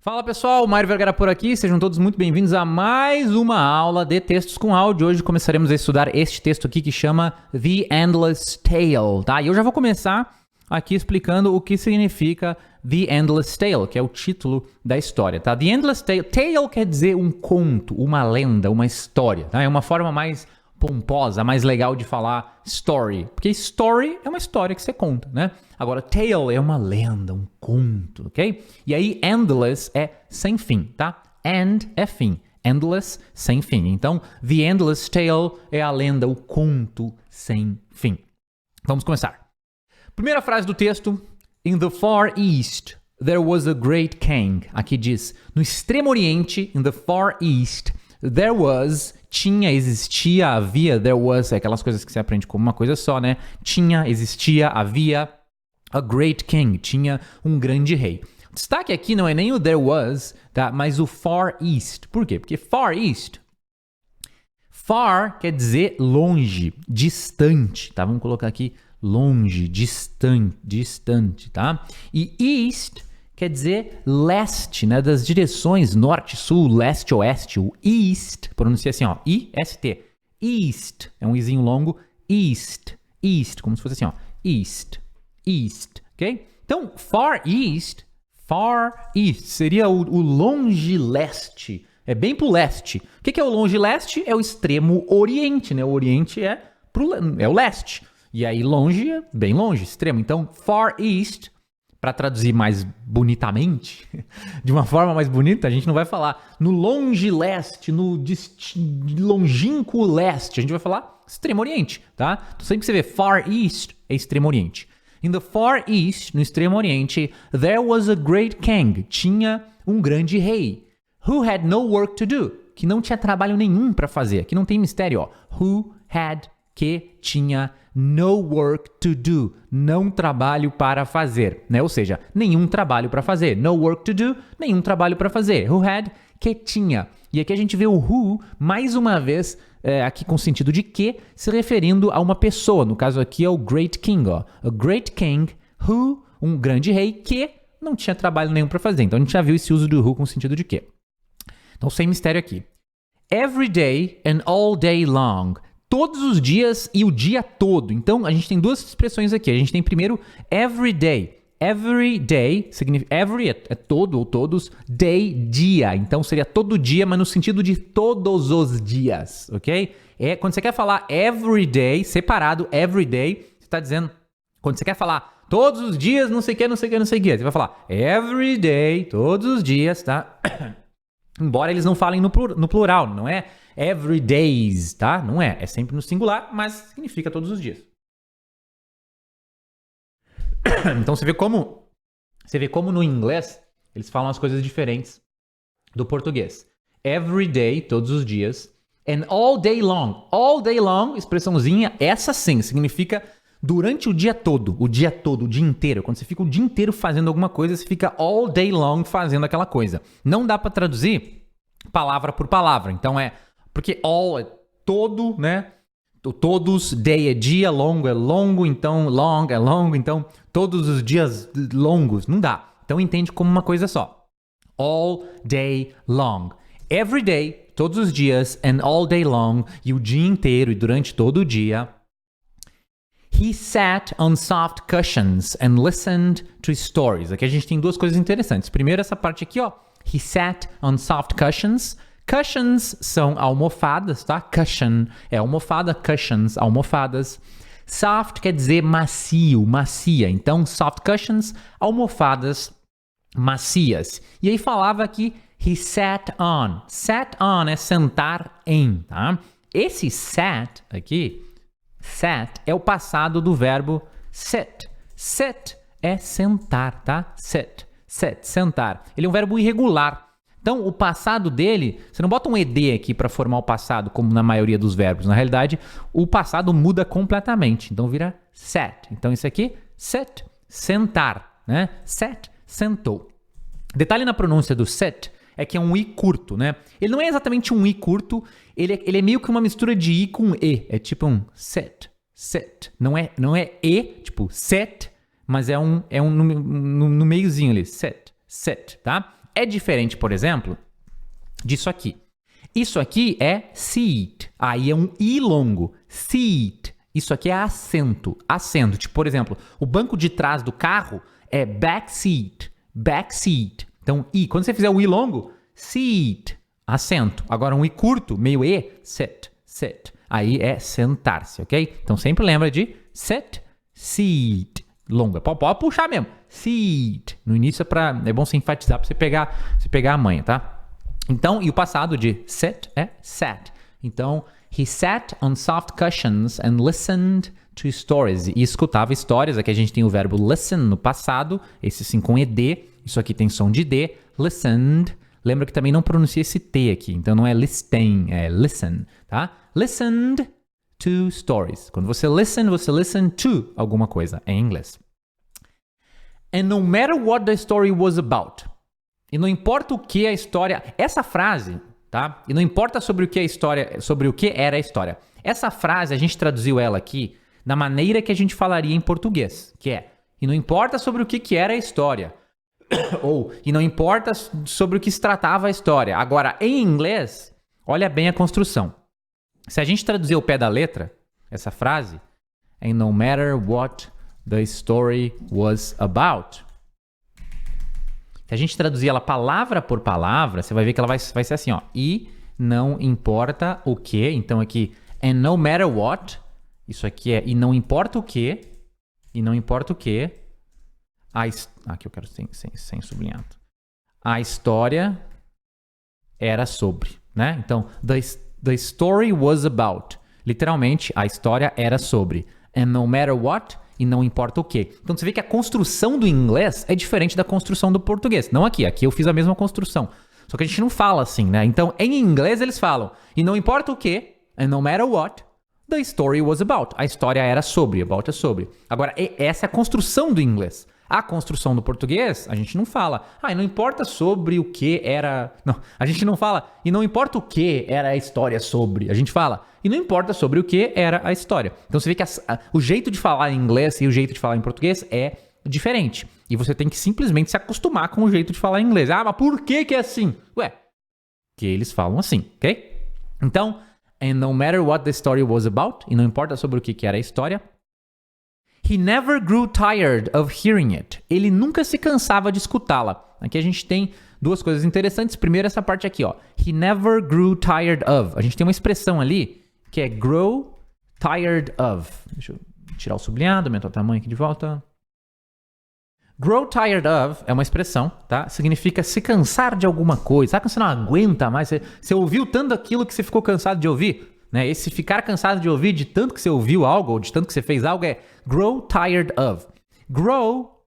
Fala pessoal, Mário Vergara por aqui, sejam todos muito bem-vindos a mais uma aula de textos com áudio. Hoje começaremos a estudar este texto aqui que chama The Endless Tale, tá? E eu já vou começar aqui explicando o que significa The Endless Tale, que é o título da história, tá? The Endless Tale, tale quer dizer um conto, uma lenda, uma história, tá? É uma forma mais pomposa, mais legal de falar story, porque story é uma história que você conta, né? Agora, tale é uma lenda, um conto, ok? E aí, endless é sem fim, tá? End é fim, endless, sem fim. Então, the endless tale é a lenda, o conto sem fim. Vamos começar. Primeira frase do texto, in the far east, there was a great king. Aqui diz, no extremo oriente, in the far east, there was, tinha, existia, havia, there was, é aquelas coisas que você aprende como uma coisa só, né? Tinha, existia, havia, a great king, tinha um grande rei. O destaque aqui não é nem o there was, tá? Mas o far east. Por quê? Porque far east, far quer dizer longe, distante, tá? Vamos colocar aqui longe, distante, tá? E east quer dizer leste, né? Das direções norte, sul, leste, oeste. O east, pronuncia assim, ó, I-S-T. East, é um izinho longo. East, como se fosse assim, ó, east, ok? Então, far east seria o longe leste. É bem pro leste. O que é o longe leste? É o extremo oriente, né? O oriente é o leste. E aí longe é bem longe, extremo. Então, far east, para traduzir mais bonitamente, de uma forma mais bonita, a gente não vai falar no longe leste, no longínquo leste, a gente vai falar extremo oriente, tá? Então sempre que você vê far east, é extremo oriente. In the far east, no extremo oriente, there was a great king, tinha um grande rei, who had no work to do, que não tinha trabalho nenhum para fazer. Aqui não tem mistério, ó. Who had, que tinha no work to do, não trabalho para fazer, né? Ou seja, nenhum trabalho para fazer. No work to do, nenhum trabalho para fazer. Who had, que tinha. E aqui a gente vê o who, mais uma vez, aqui com sentido de que, se referindo a uma pessoa. No caso aqui é o great king, ó. A great king, who, um grande rei, que não tinha trabalho nenhum para fazer. Então a gente já viu esse uso do who com sentido de que. Então sem mistério aqui. Every day and all day long. Todos os dias e o dia todo. Então, a gente tem duas expressões aqui. A gente tem primeiro every day. Every day significa every é todo ou todos, day, dia. Então, seria todo dia, mas no sentido de todos os dias, ok? Quando você quer falar every day, separado, every day, você está dizendo, quando você quer falar todos os dias, não sei o que, você vai falar every day, todos os dias, tá? Embora eles não falem no plural, não é every days, tá? Não é. É sempre no singular, mas significa todos os dias. Então você vê como no inglês eles falam as coisas diferentes do português. Every day, todos os dias. And all day long. All day long, expressãozinha, essa sim, significa durante o dia todo, o dia inteiro. Quando você fica o dia inteiro fazendo alguma coisa, você fica all day long fazendo aquela coisa. Não dá pra traduzir palavra por palavra. Então porque all é todo, né? Todos, day é dia, longo é longo, então long é longo, então todos os dias longos, não dá. Então entende como uma coisa só. All day long. Every day, todos os dias, and all day long, e o dia inteiro, e durante todo o dia. He sat on soft cushions and listened to stories. Aqui a gente tem duas coisas interessantes. Primeiro, essa parte aqui, ó. He sat on soft cushions. Cushions são almofadas, tá? Cushion é almofada, cushions, almofadas. Soft quer dizer macio, macia. Então, soft cushions, almofadas macias. E aí falava que he sat on. Sat on é sentar em, tá? Esse sat aqui, sat é o passado do verbo sit. Sit é sentar, tá? Sit, sentar. Ele é um verbo irregular. Então, o passado dele, você não bota um ed aqui para formar o passado, como na maioria dos verbos. Na realidade, o passado muda completamente. Então, vira sat. Então, isso aqui, sit, sentar, né? Sat, sentou. Detalhe na pronúncia do sit é que é um i curto, né? Ele não é exatamente um i curto, ele é meio que uma mistura de i com e. É tipo um sit. Não é e, tipo set, mas é um no meiozinho ali. Sit, tá? É diferente, por exemplo, disso aqui. Isso aqui é seat. Aí é um I longo. Seat. Isso aqui é assento. Assento. Tipo, por exemplo, o banco de trás do carro é back seat. Back seat. Então, I. Quando você fizer o I longo, seat. Assento. Agora, um I curto, meio E, sit. Sit. Aí é sentar-se, ok? Então, sempre lembra de sit, seat. Longa. Pode puxar mesmo. Seat. No início é bom você enfatizar para você pegar a manha, tá? Então, e o passado de sit é sat. Então, he sat on soft cushions and listened to stories. E escutava histórias. Aqui a gente tem o verbo listen no passado. Esse sim com ED. Isso aqui tem som de D. Listened. Lembra que também não pronuncia esse T aqui. Então, não é listen, é listen, tá? Listened to stories. Quando você listen to alguma coisa em inglês. And no matter what the story was about. E não importa o que a história... Essa frase, tá? E não importa sobre o que a história... Sobre o que era a história. Essa frase, a gente traduziu ela aqui da maneira que a gente falaria em português. Que é, e não importa sobre o que era a história. Ou, e não importa sobre o que se tratava a história. Agora, em inglês, olha bem a construção. Se a gente traduzir o pé da letra, essa frase, and no matter what the story was about. Se a gente traduzir ela palavra por palavra, você vai ver que ela vai ser assim, ó. E não importa o que. Então aqui, and no matter what. Isso aqui é, e não importa o que. E não importa o que. Aqui eu quero sem sublinhado. A história era sobre, né? Então, the story was about. Literalmente, a história era sobre. And no matter what, e não importa o quê. Então, você vê que a construção do inglês é diferente da construção do português. Não aqui. Aqui eu fiz a mesma construção. Só que a gente não fala assim, né? Então, em inglês eles falam, e não importa o quê, and no matter what, the story was about. A história era sobre, about é sobre. Agora, essa é a construção do inglês. A construção do português, a gente não fala. E não importa sobre o que era... Não, a gente não fala, e não importa o que era a história sobre. A gente fala, e não importa sobre o que era a história. Então você vê que o jeito de falar em inglês e o jeito de falar em português é diferente. E você tem que simplesmente se acostumar com o jeito de falar em inglês. Mas por que é assim? Que eles falam assim, ok? Então, and no matter what the story was about, e não importa sobre o que era a história, he never grew tired of hearing it. Ele nunca se cansava de escutá-la. Aqui a gente tem duas coisas interessantes. Primeiro, essa parte aqui, ó. He never grew tired of. A gente tem uma expressão ali que é grow tired of. Deixa eu tirar o sublinhado, aumentar o tamanho aqui de volta. Grow tired of é uma expressão, tá? Significa se cansar de alguma coisa. Sabe quando você não aguenta mais? Você ouviu tanto aquilo que você ficou cansado de ouvir? Né? Esse ficar cansado de ouvir de tanto que você ouviu algo ou de tanto que você fez algo é grow tired of. Grow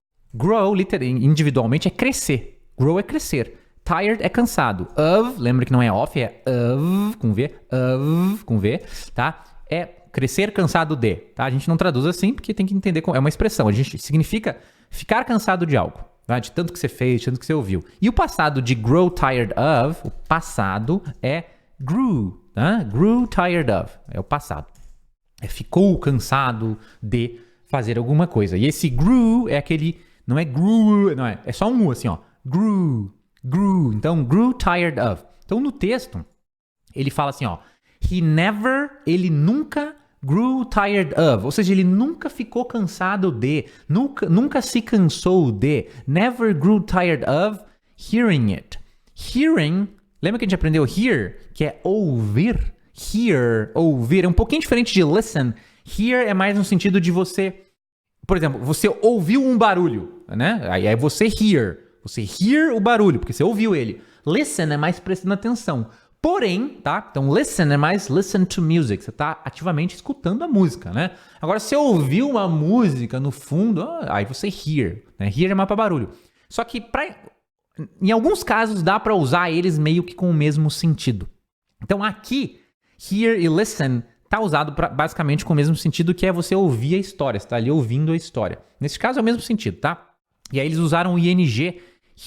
individualmente é crescer. Grow é crescer. Tired é cansado. Of, lembra que não é off, é of com V, tá? É crescer cansado de, tá? A gente não traduz assim porque tem que entender como é uma expressão. A gente significa ficar cansado de algo, tá? De tanto que você fez, de tanto que você ouviu. E o passado de grow tired of, o passado é grew. Grew tired of. É o passado. Ficou cansado de fazer alguma coisa. E esse grew é aquele... Não é grew, não é. É só um U assim, ó. Grew. Então, grew tired of. Então, no texto, ele fala assim, ó. Ele nunca grew tired of. Ou seja, ele nunca ficou cansado de. Nunca se cansou de. Never grew tired of hearing it. Hearing... Lembra que a gente aprendeu hear, que é ouvir? Hear, ouvir. É um pouquinho diferente de listen. Hear é mais no sentido de você... Por exemplo, você ouviu um barulho, né? Aí é você hear. Você hear o barulho, porque você ouviu ele. Listen é mais prestando atenção. Porém, tá? Então, listen é mais listen to music. Você está ativamente escutando a música, né? Agora, se você ouviu uma música no fundo, aí você hear. Né? Hear é mais para barulho. Só que em alguns casos dá para usar eles meio que com o mesmo sentido. Então aqui, hear e listen tá usado basicamente com o mesmo sentido, que é você ouvir a história, você tá ali ouvindo a história. Nesse caso é o mesmo sentido, tá? E aí eles usaram o ing,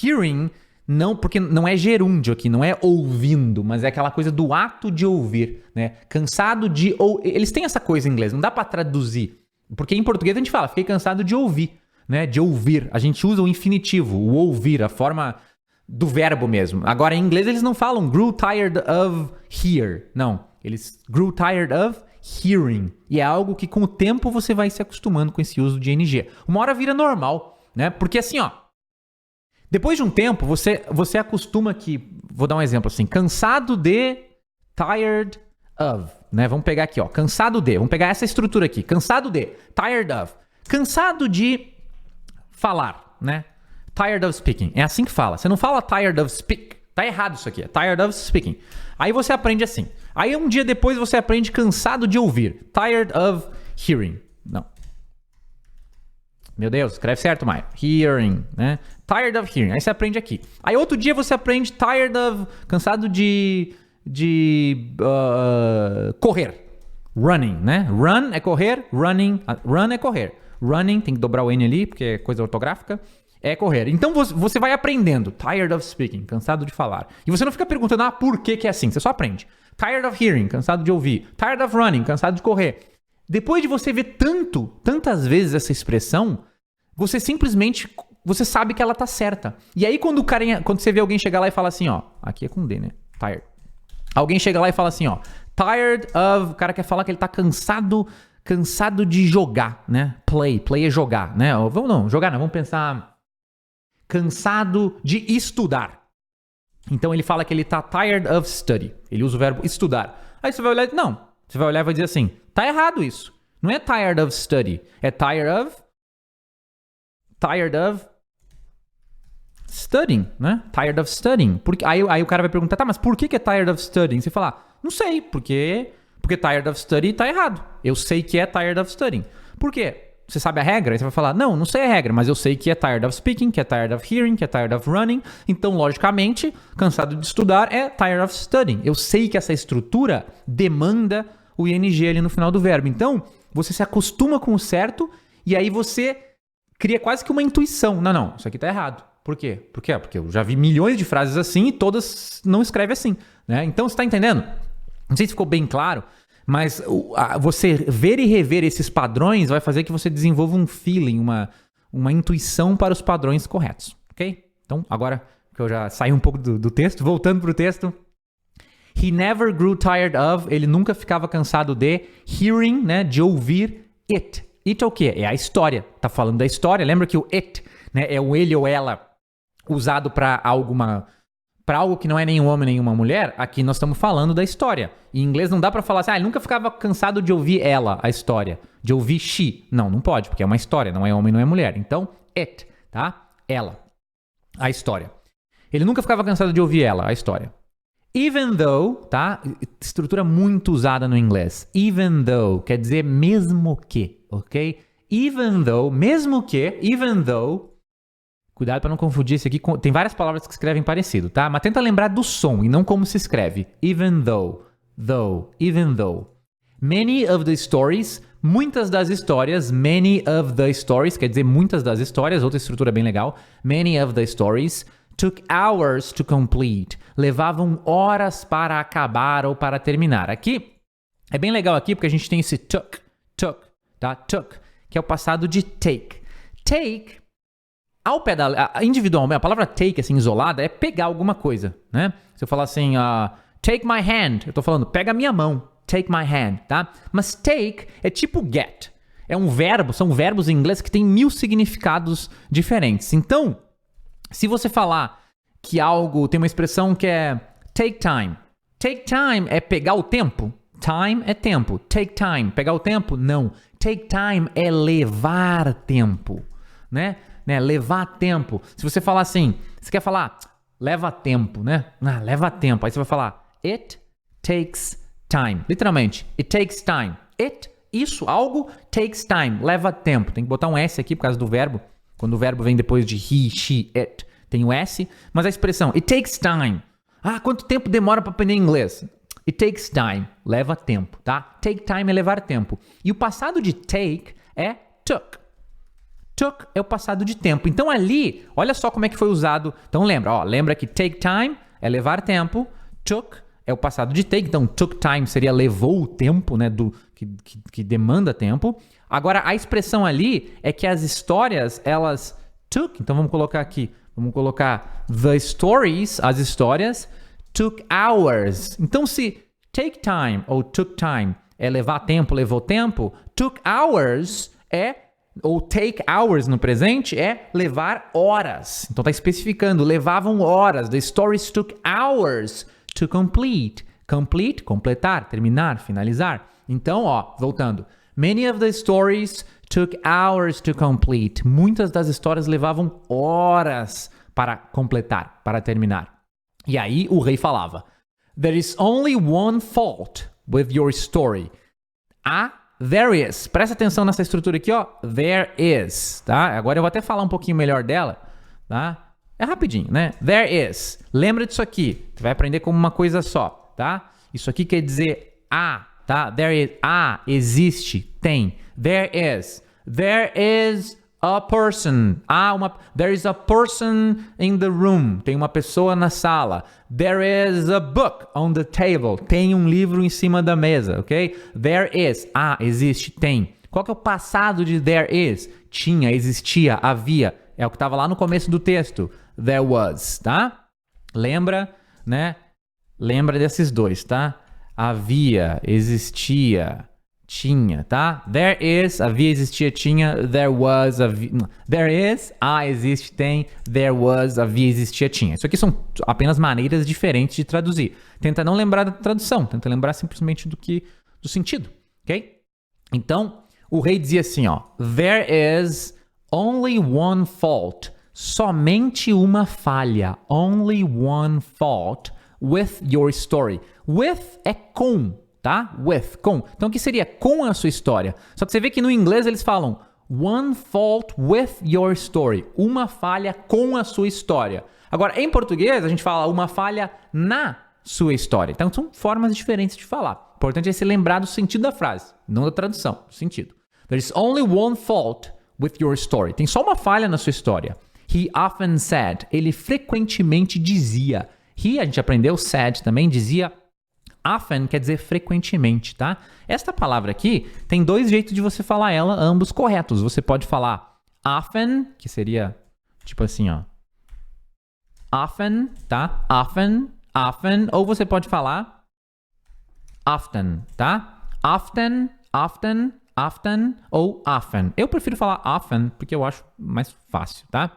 hearing, não, porque não é gerúndio aqui, não é ouvindo, mas é aquela coisa do ato de ouvir, né? Cansado de... Eles têm essa coisa em inglês, não dá para traduzir. Porque em português a gente fala, fiquei cansado de ouvir. Né, de ouvir, a gente usa o infinitivo, o ouvir, a forma do verbo mesmo. Agora, em inglês, eles não falam grew tired of hear. Não, eles grew tired of hearing. E é algo que com o tempo você vai se acostumando com esse uso de ing. Uma hora vira normal, né? Porque assim, ó, depois de um tempo, você acostuma que, vou dar um exemplo assim, cansado de, tired of, né? Vamos pegar aqui, ó, cansado de, vamos pegar essa estrutura aqui, cansado de, tired of, cansado de falar, né? Tired of speaking, é assim que fala, você não fala tired of speak, tá errado isso aqui, é tired of speaking. Aí você aprende assim, aí um dia depois você aprende cansado de ouvir, tired of hearing, não. Meu Deus, escreve certo, Maia. Hearing, né? Tired of hearing. Aí você aprende aqui. Aí outro dia você aprende tired of... Cansado de correr. Running, né? Run é correr, running... Run é correr. Running, tem que dobrar o N ali, porque é coisa ortográfica. É correr. Então você vai aprendendo. Tired of speaking. Cansado de falar. E você não fica perguntando, por que é assim? Você só aprende. Tired of hearing. Cansado de ouvir. Tired of running. Cansado de correr. Depois de você ver tantas vezes essa expressão, você simplesmente, você sabe que ela tá certa. E aí quando você vê alguém chegar lá e falar assim, ó, aqui é com D, né? Tired. Alguém chega lá e fala assim, ó, tired of, o cara quer falar que ele tá cansado de jogar, né? Play é jogar, né? Vamos pensar, cansado de estudar. Então ele fala que ele tá tired of study. Ele usa o verbo estudar. Aí você vai olhar, você vai olhar e vai dizer assim, tá errado isso. Não é tired of study, é tired of studying, né? Tired of studying. Porque, aí o cara vai perguntar, mas por que é tired of studying? Você fala, não sei, porque tired of study tá errado. Eu sei que é tired of studying. Por quê? Você sabe a regra? Aí você vai falar, não sei a regra, mas eu sei que é tired of speaking, que é tired of hearing, que é tired of running. Então, logicamente, cansado de estudar é tired of studying. Eu sei que essa estrutura demanda o ing ali no final do verbo. Então, você se acostuma com o certo e aí você cria quase que uma intuição. Não, isso aqui tá errado. Por quê? Porque eu já vi milhões de frases assim e todas não escrevem assim, né? Então, você tá entendendo? Não sei se ficou bem claro, mas você ver e rever esses padrões vai fazer que você desenvolva um feeling, uma intuição para os padrões corretos, ok? Então, agora que eu já saí um pouco do texto, voltando pro texto. He never grew tired of, ele nunca ficava cansado de hearing, né, de ouvir it. It é o quê? É a história. Tá falando da história. Lembra que o it, né, é o ele ou ela usado para algo que não é nem um homem nem uma mulher. Aqui nós estamos falando da história. Em inglês não dá para falar assim, ele nunca ficava cansado de ouvir ela, a história, de ouvir she. Não pode, porque é uma história, não é homem, não é mulher. Então, it, tá? Ela, a história. Ele nunca ficava cansado de ouvir ela, a história. Even though, tá? Estrutura muito usada no inglês. Even though quer dizer mesmo que, ok? Even though, mesmo que, even though. Cuidado para não confundir isso aqui. Tem várias palavras que escrevem parecido, tá? Mas tenta lembrar do som e não como se escreve. Even though, even though. Many of the stories, muitas das histórias. Many of the stories, quer dizer muitas das histórias. Outra estrutura bem legal. Many of the stories took hours to complete. Levavam horas para acabar ou para terminar. Aqui, é bem legal aqui porque a gente tem esse took, tá? Took, que é o passado de take. Take, ao pé da... individualmente, a palavra take, assim, isolada, é pegar alguma coisa, né? Se eu falar assim, take my hand, eu tô falando, pega a minha mão, take my hand, tá? Mas take é tipo get. É um verbo, são verbos em inglês que têm 1000 significados diferentes. Então, se você falar que algo tem uma expressão que é take time. Take time é pegar o tempo. Time é tempo. Take time, pegar o tempo? Não. Take time é levar tempo, né? Levar tempo. Se você falar assim, você quer falar leva tempo, né? Leva tempo. Aí você vai falar it takes time. Literalmente, it takes time. Isso, algo takes time, leva tempo. Tem que botar um S aqui por causa do verbo. Quando o verbo vem depois de he, she, it, tem o S. Mas a expressão, it takes time. Quanto tempo demora para aprender inglês? It takes time. Leva tempo, tá? Take time é levar tempo. E o passado de take é took. Took é o passado de tempo. Então ali, olha só como é que foi usado. Então lembra que take time é levar tempo. Took é o passado de take. Então took time seria levou o tempo, né? Que demanda tempo. Agora, a expressão ali é que as histórias, elas took, então vamos colocar aqui, Vamos colocar the stories, as histórias, took hours. Então, se take time ou took time é levar tempo, levou tempo, took hours ou take hours no presente é levar horas. Então, está especificando, levavam horas. The stories took hours to complete. Complete, completar, terminar, finalizar. Então, voltando. Many of the stories took hours to complete. Muitas das histórias levavam horas para completar, para terminar. E aí o rei falava: There is only one fault with your story. There is. Presta atenção nessa estrutura aqui, There is, tá? Agora eu vou até falar um pouquinho melhor dela, tá? É rapidinho, né? There is. Lembra disso aqui. Você vai aprender como uma coisa só, tá? Isso aqui quer dizer tá? There is, existe, tem. There is. There is a person. There is a person in the room. Tem uma pessoa na sala. There is a book on the table. Tem um livro em cima da mesa, ok? There is. Existe, tem. Qual que é o passado de there is? Tinha, existia, havia. É o que estava lá no começo do texto. There was, tá? Lembra, né? Lembra desses dois, tá? Havia, existia, tinha, tá? There is, havia, existia, tinha. There was, havia. There is, existe, tem. There was, havia, existia, tinha. Isso aqui são apenas maneiras diferentes de traduzir. Tenta não lembrar da tradução, tenta lembrar simplesmente do sentido, ok? Então, o rei dizia assim, There is only one fault. Somente uma falha. Only one fault with your story. With é com, tá? With, com. Então, o que seria com a sua história? Só que você vê que no inglês eles falam one fault with your story. Uma falha com a sua história. Agora, em português, a gente fala uma falha na sua história. Então, são formas diferentes de falar. O importante é se lembrar do sentido da frase, não da tradução, do sentido. There's only one fault with your story. Tem só uma falha na sua história. He often said. Ele frequentemente dizia. He, a gente aprendeu, said também, dizia. Often quer dizer frequentemente, tá? Esta palavra aqui tem dois jeitos de você falar ela, ambos corretos. Você pode falar often, que seria tipo assim, often, tá? Often, often. Ou você pode falar often, tá? Often, often, often ou often. Eu prefiro falar often porque eu acho mais fácil, tá?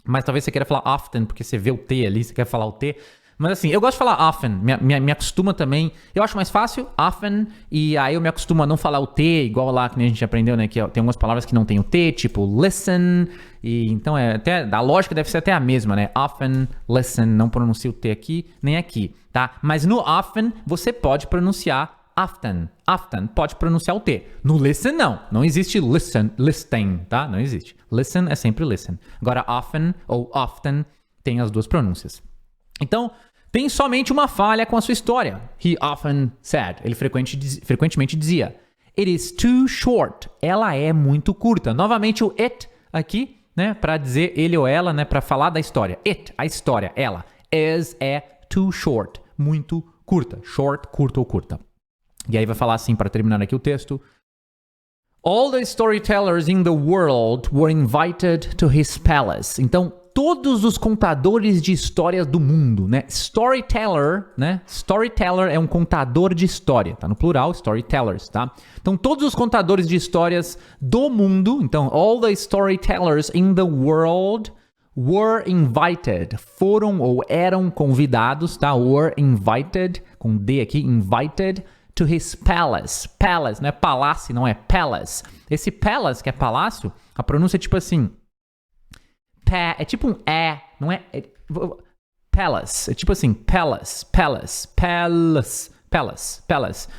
Mas talvez você queira falar often porque você vê o T ali, você quer falar o T. Mas assim, eu gosto de falar often, me acostuma também. Eu acho mais fácil, often, e aí eu me acostumo a não falar o T, igual lá que a gente aprendeu, né? Que tem algumas palavras que não tem o T, tipo listen, e então até a lógica deve ser até a mesma, né? Often, listen, não pronuncia o T aqui, nem aqui, tá? Mas no often, você pode pronunciar often. Often pode pronunciar o T. No listen, não existe listen, tá? Não existe. Listen é sempre listen. Agora, often ou often tem as duas pronúncias. Então, tem somente uma falha com a sua história. He often said. Ele frequentemente dizia. It is too short. Ela é muito curta. Novamente o it aqui, né, para dizer ele ou ela, né, para falar da história. It, a história, ela. Is é too short. Muito curta. Short, curto ou curta. E aí vai falar assim, para terminar aqui o texto. All the storytellers in the world were invited to his palace. Então, todos os contadores de histórias do mundo, né? Storyteller, né? Storyteller é um contador de história, tá? No plural, storytellers, tá? Então, todos os contadores de histórias do mundo, então, all the storytellers in the world were invited. Foram ou eram convidados, tá? Were invited, com D aqui, invited to his palace. Palace, não é palácio, não é palace. Esse palace, que é palácio, a pronúncia é tipo assim... É tipo um não é, palace, é tipo assim, palace,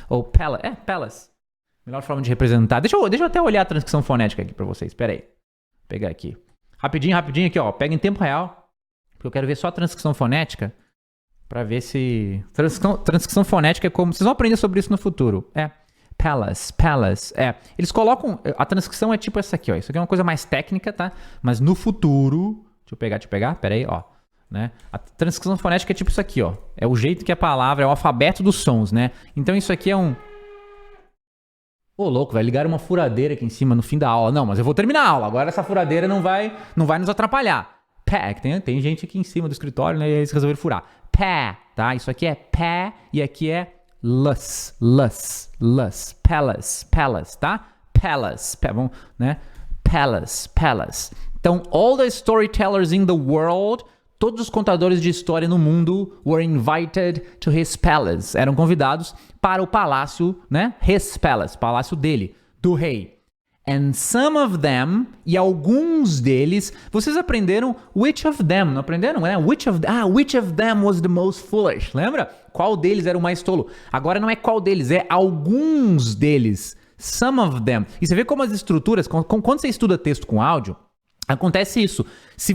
ou palace. Melhor forma de representar. Deixa eu até olhar a transcrição fonética aqui pra vocês, pera aí. Vou pegar aqui. Rapidinho aqui, pega em tempo real, porque eu quero ver só a transcrição fonética, pra ver se... Transcrição fonética é como... Vocês vão aprender sobre isso no futuro. Palace. Eles colocam... A transcrição é tipo essa aqui, ó. Isso aqui é uma coisa mais técnica, tá? Mas no futuro... Deixa eu pegar. Pera aí, ó. Né? A transcrição fonética é tipo isso aqui, ó. É o jeito que a palavra... É o alfabeto dos sons, né? Então isso aqui é um... Ô, louco, vai ligar uma furadeira aqui em cima no fim da aula. Não, mas eu vou terminar a aula. Agora essa furadeira não vai nos atrapalhar. pé. Tem gente aqui em cima do escritório, né? E eles resolveram furar. Pé, tá? Isso aqui é pé e aqui é lus, palace, tá? Palace, vamos, né? Palace. Então, all the storytellers in the world, todos os contadores de história no mundo were invited to his palace. Eram convidados para o palácio, né? His palace, palácio dele, do rei. And some of them, e alguns deles, vocês aprenderam which of them, não aprenderam? Which of them was the most foolish, lembra? Qual deles era o mais tolo? Agora não é qual deles, é alguns deles. Some of them. E você vê como as estruturas, quando você estuda texto com áudio, acontece isso. Se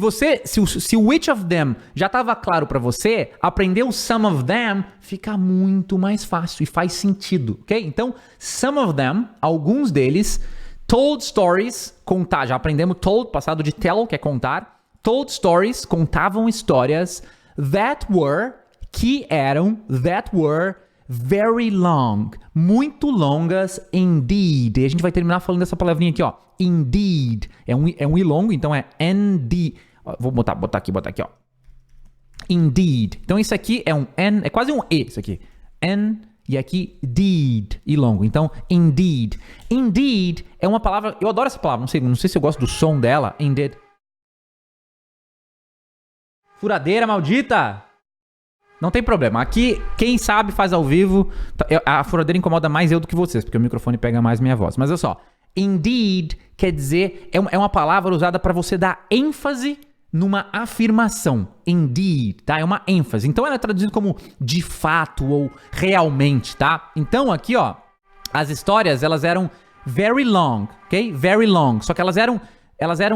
o which of them já estava claro para você, aprender o some of them fica muito mais fácil e faz sentido, ok? Então, some of them, alguns deles, told stories, contar, já aprendemos told, passado de tell, que é contar. Told stories, contavam histórias that were very long, muito longas indeed. E a gente vai terminar falando dessa palavrinha aqui, ó. Indeed. É um i longo, então é nd. Vou botar aqui, ó. Indeed. Então isso aqui é um n, é quase um e isso aqui. N e aqui deed, i longo. Então indeed. Indeed é uma palavra, eu adoro essa palavra, não sei se eu gosto do som dela. Indeed. Furadeira maldita. Não tem problema. Aqui, quem sabe faz ao vivo. A furadeira incomoda mais eu do que vocês, porque o microfone pega mais minha voz. Mas olha só. Indeed quer dizer, é uma palavra usada para você dar ênfase numa afirmação. Indeed, tá? É uma ênfase. Então ela é traduzida como de fato ou realmente, tá? Então aqui, ó, as histórias, elas eram very long, ok? Very long. Só que elas eram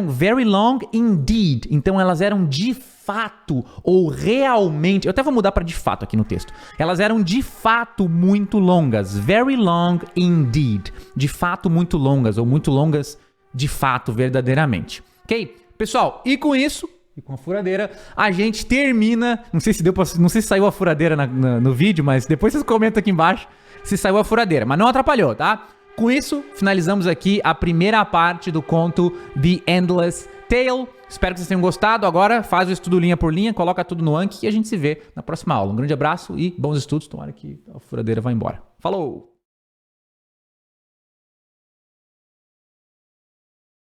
very long indeed. Então elas eram de fato ou realmente. Eu até vou mudar para de fato aqui no texto. Elas eram de fato muito longas. Very long indeed. De fato muito longas ou muito longas de fato, verdadeiramente. Ok? Pessoal, e com isso, e com a furadeira, a gente termina. Não sei se saiu a furadeira no vídeo, mas depois vocês comentam aqui embaixo se saiu a furadeira. Mas não atrapalhou, tá? Com isso, finalizamos aqui a primeira parte do conto The Endless Tale. Espero que vocês tenham gostado. Agora faz o estudo linha por linha, coloca tudo no Anki e a gente se vê na próxima aula. Um grande abraço e bons estudos. Tomara que a furadeira vá embora. Falou!